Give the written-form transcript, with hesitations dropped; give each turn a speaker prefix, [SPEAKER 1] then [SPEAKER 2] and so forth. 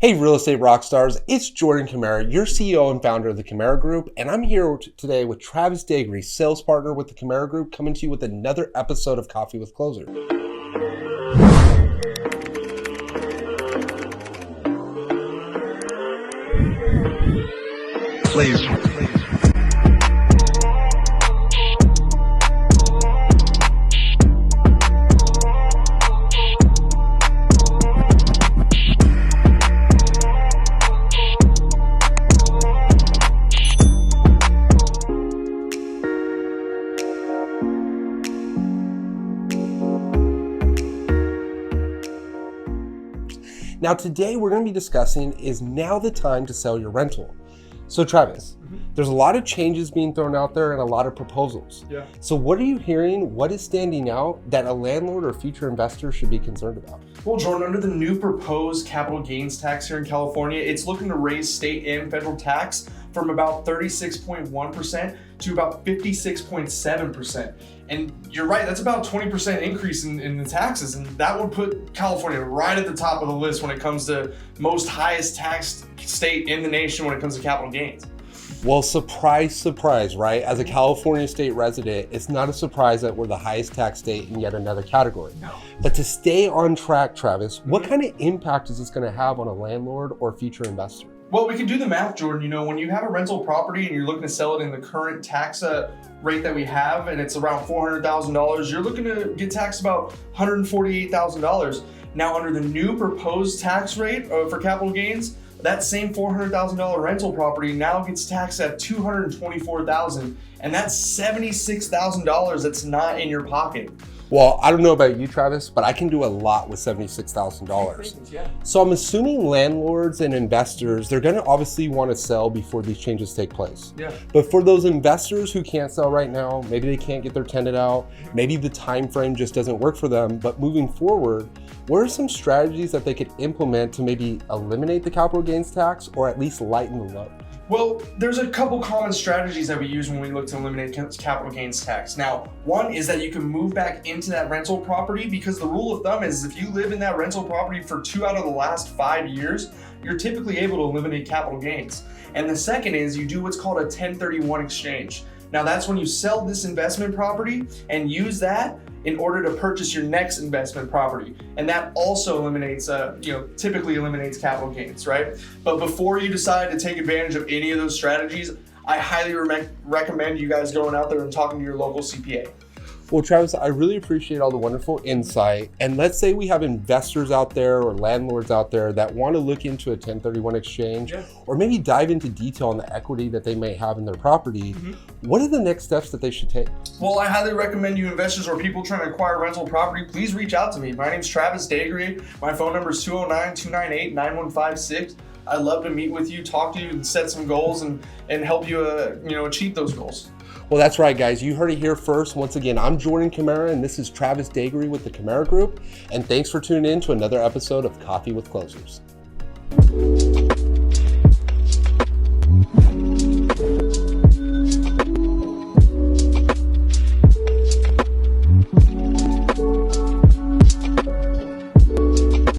[SPEAKER 1] Hey, real estate rock stars, it's Jordan Camara, your CEO and founder of the Camara Group, and I'm here today with Travis Daigre, sales partner with the Camara Group, coming to you with another episode of Coffee with Closers. Please. Now today we're going to be discussing, is now the time to sell your rental? So Travis, there's a lot of changes being thrown out there and a lot of proposals.
[SPEAKER 2] Yeah.
[SPEAKER 1] So what are you hearing? What is standing out that a landlord or future investor should be concerned about?
[SPEAKER 2] Well, Jordan, under the new proposed capital gains tax here in California, it's looking to raise state and federal tax from about 36.1% to about 56.7%. And you're right, that's about a 20% increase in the taxes. And that would put California right at the top of the list when it comes to most highest taxed state in the nation when it comes to capital gains.
[SPEAKER 1] Well, surprise, surprise, right? As a California state resident, it's not a surprise that we're the highest tax state in yet another category.
[SPEAKER 2] No.
[SPEAKER 1] But to stay on track, Travis, what kind of impact is this going to have on a landlord or future investor?
[SPEAKER 2] Well, we can do the math, Jordan. You know, when you have a rental property and you're looking to sell it in the current tax rate that we have, and it's around $400,000, you're looking to get taxed about $148,000. Now, under the new proposed tax rate for capital gains, that same $400,000 rental property now gets taxed at $224,000, and that's $76,000 that's not in your pocket.
[SPEAKER 1] Well, I don't know about you, Travis, but I can do a lot with $76,000.
[SPEAKER 2] Yeah.
[SPEAKER 1] So I'm assuming landlords and investors, they're going to obviously want to sell before these changes take place.
[SPEAKER 2] Yeah.
[SPEAKER 1] But for those investors who can't sell right now, maybe they can't get their tenant out, maybe the time frame just doesn't work for them, but moving forward, what are some strategies that they could implement to maybe eliminate the capital gains tax or at least lighten the load?
[SPEAKER 2] Well, there's a couple common strategies that we use when we look to eliminate capital gains tax. Now, one is that you can move back into that rental property, because the rule of thumb is if you live in that rental property for 2 out of the last 5 years, you're typically able to eliminate capital gains. And the second is you do what's called a 1031 exchange. Now, that's when you sell this investment property and use that in order to purchase your next investment property. And that also eliminates, typically eliminates capital gains, right? But before you decide to take advantage of any of those strategies, I highly recommend you guys going out there and talking to your local CPA.
[SPEAKER 1] Well, Travis, I really appreciate all the wonderful insight. And let's say we have investors out there or landlords out there that want to look into a 1031 exchange, or maybe dive into detail on the equity that they may have in their property. What are the next steps that they should take?
[SPEAKER 2] Well, I highly recommend you investors or people trying to acquire rental property, please reach out to me. My name is Travis Daigre. My phone number is 209-298-9156. I'd love to meet with you, talk to you, and set some goals and help you, achieve those goals.
[SPEAKER 1] Well, that's right, guys. You heard it here first. Once again, I'm Jordan Camara, and this is Travis Daigre with the Camara Group. And thanks for tuning in to another episode of Coffee with Closers.